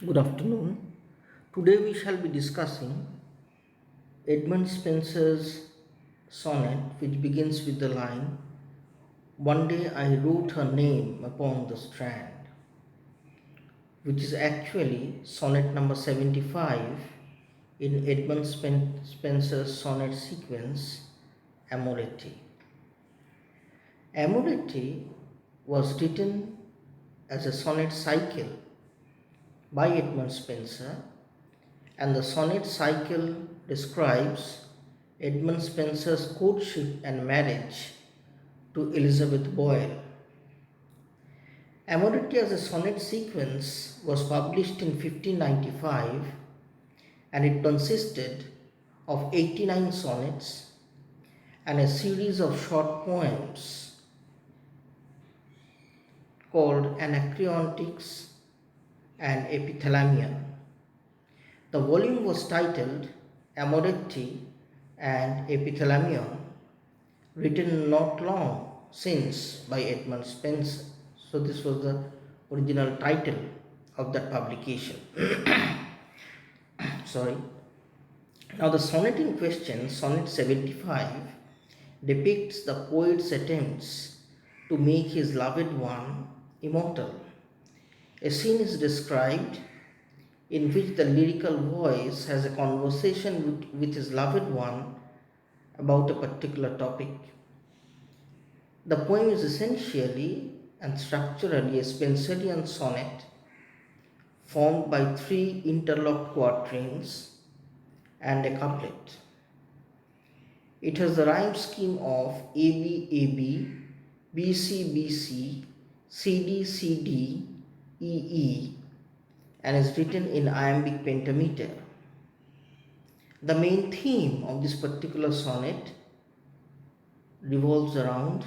Good afternoon. Today we shall be discussing Edmund Spenser's sonnet, which begins with the line, "One day I wrote her name upon the strand," which is actually sonnet number 75 in Edmund Spenser's sonnet sequence, Amoretti. Amoretti was written as a sonnet cycle by Edmund Spenser, and the sonnet cycle describes Edmund Spenser's courtship and marriage to Elizabeth Boyle. Amoretti as a sonnet sequence was published in 1595, and it consisted of 89 sonnets and a series of short poems called Anacreontics and Epithalamion. The volume was titled Amoretti and Epithalamion, written not long since by Edmund Spenser. So this was the original title of that publication. Sorry. Now the sonnet in question, Sonnet 75, depicts the poet's attempts to make his loved one immortal. A scene is described in which the lyrical voice has a conversation with his loved one about a particular topic. The poem is essentially and structurally a Spenserian sonnet formed by three interlocked quatrains and a couplet. It has the rhyme scheme of AB AB, BC BC, CD CD, EE, and is written in iambic pentameter. The main theme of this particular sonnet revolves around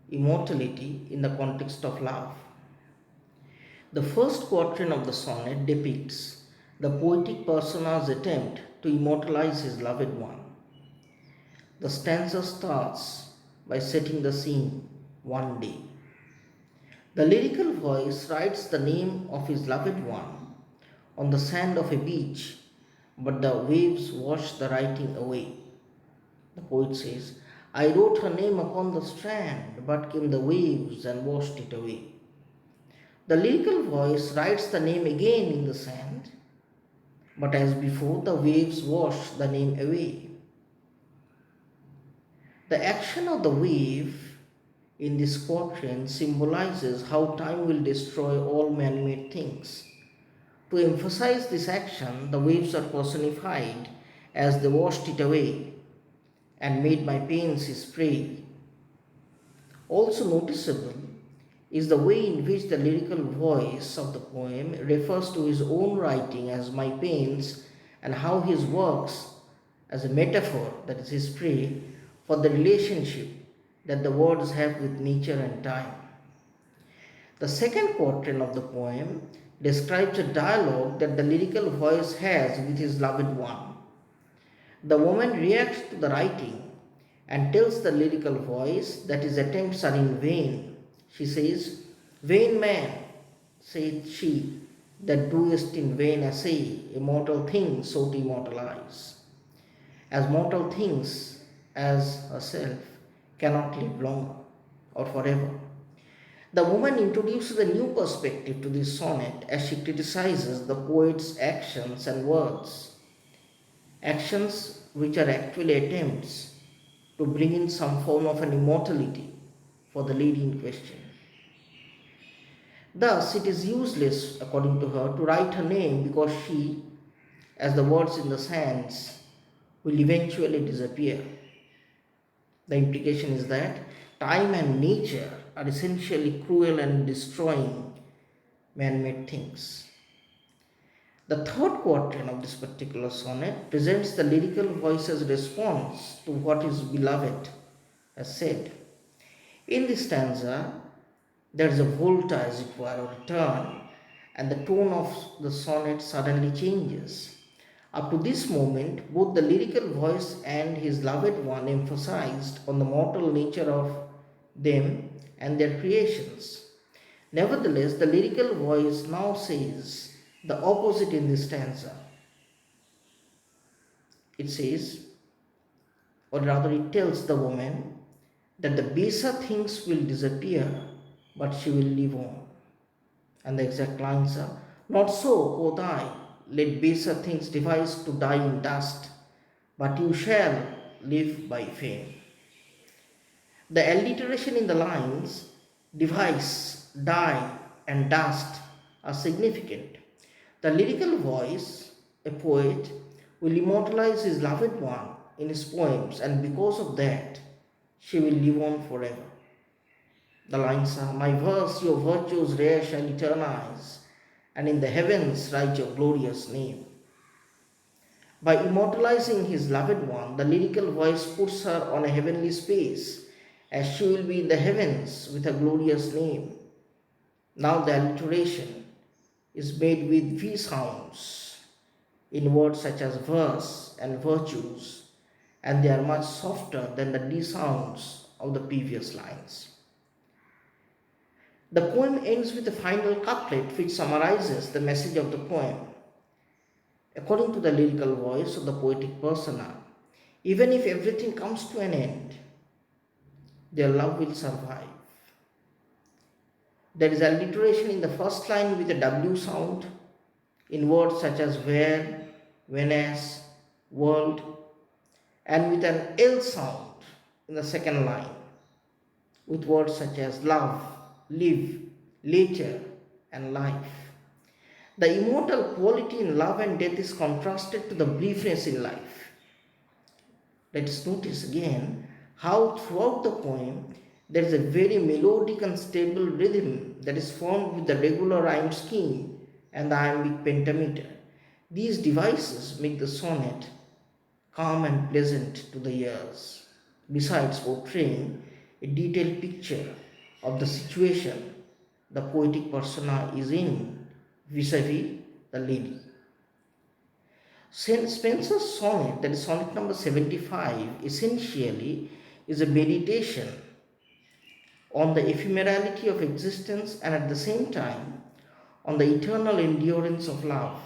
immortality in the context of love. The first quatrain of the sonnet depicts the poetic persona's attempt to immortalize his loved one. The stanza starts by setting the scene, one day. The lyrical voice writes the name of his loved one on the sand of a beach, but the waves wash the writing away. The poet says, "I wrote her name upon the strand, but came the waves and washed it away." The lyrical voice writes the name again in the sand, but as before, the waves wash the name away. The action of the wave in this quatrain symbolizes how time will destroy all man-made things. To emphasize this action, the waves are personified as they washed it away and made my pains his prey. Also noticeable is the way in which the lyrical voice of the poem refers to his own writing as my pains, and how his works as a metaphor, that is his prey, for the relationship that the words have with nature and time. The second quatrain of the poem describes a dialogue that the lyrical voice has with his loved one. The woman reacts to the writing and tells the lyrical voice that his attempts are in vain. She says, "Vain man, saith she, that doest in vain essay immortal things so to immortalize, as mortal things as herself cannot live longer or forever." The woman introduces a new perspective to this sonnet as she criticizes the poet's actions and words, actions which are actually attempts to bring in some form of an immortality for the lady in question. Thus, it is useless, according to her, to write her name because she, as the words in the sands, will eventually disappear. The implication is that time and nature are essentially cruel and destroying man-made things. The third quatrain of this particular sonnet presents the lyrical voice's response to what his beloved has said. In this stanza, there is a volta, as it were, or a turn, and the tone of the sonnet suddenly changes. Up to this moment, both the lyrical voice and his loved one emphasized on the mortal nature of them and their creations. Nevertheless, the lyrical voice now says the opposite in this stanza. It says, or rather, it tells the woman that the baser things will disappear, but she will live on. And the exact lines are, not so, quoth I, let baser things devise to die in dust, but you shall live by fame. The alliteration in the lines device, die, and dust are significant. The lyrical voice, a poet, will immortalize his loved one in his poems, and because of that, she will live on forever. The lines are, my verse your virtues rare shall eternize, and in the heavens write your glorious name. By immortalizing his loved one, the lyrical voice puts her on a heavenly space, as she will be in the heavens with a glorious name. Now the alliteration is made with V sounds in words such as verse and virtues, and they are much softer than the D sounds of the previous lines. The poem ends with a final couplet which summarizes the message of the poem. According to the lyrical voice of the poetic persona, even if everything comes to an end, their love will survive. There is alliteration in the first line with a W sound in words such as where, whenas, world, and with an L sound in the second line with words such as love, live, later, and life. The immortal quality in love and death is contrasted to the briefness in life. Let us notice again how throughout the poem there is a very melodic and stable rhythm that is formed with the regular rhyme scheme and the iambic pentameter. These devices make the sonnet calm and pleasant to the ears, besides portraying a detailed picture of the situation the poetic persona is in vis-a-vis the lady. Spenser's sonnet, that is sonnet number 75, essentially is a meditation on the ephemerality of existence and at the same time on the eternal endurance of love.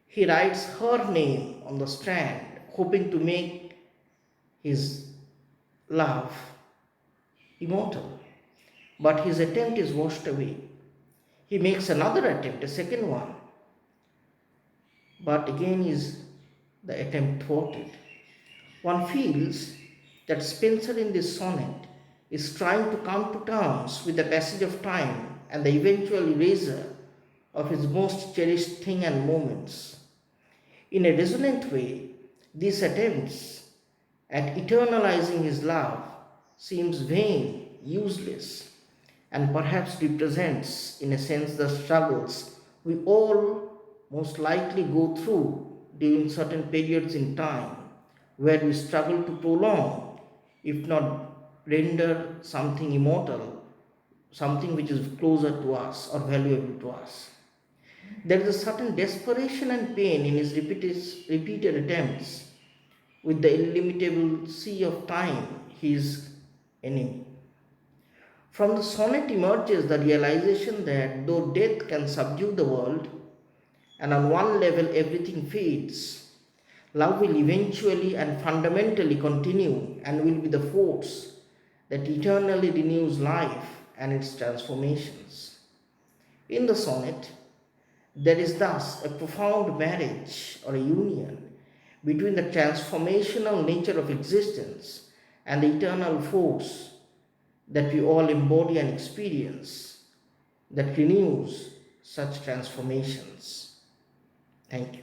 He writes her name on the strand, hoping to make his love immortal. But his attempt is washed away. He makes another attempt, a second one, but again is the attempt thwarted. One feels that Spenser in this sonnet is trying to come to terms with the passage of time and the eventual erasure of his most cherished thing and moments. In a resonant way, these attempts at eternalizing his love seems vain, useless, and perhaps represents, in a sense, the struggles we all most likely go through during certain periods in time where we struggle to prolong, if not render something immortal, something which is closer to us or valuable to us. There is a certain desperation and pain in his repeated attempts with the illimitable sea of time, his enemy. From the sonnet emerges the realization that though death can subdue the world, and on one level everything fades, love will eventually and fundamentally continue and will be the force that eternally renews life and its transformations. In the sonnet, there is thus a profound marriage or a union between the transformational nature of existence and the eternal force that we all embody and experience that renews such transformations. Thank you.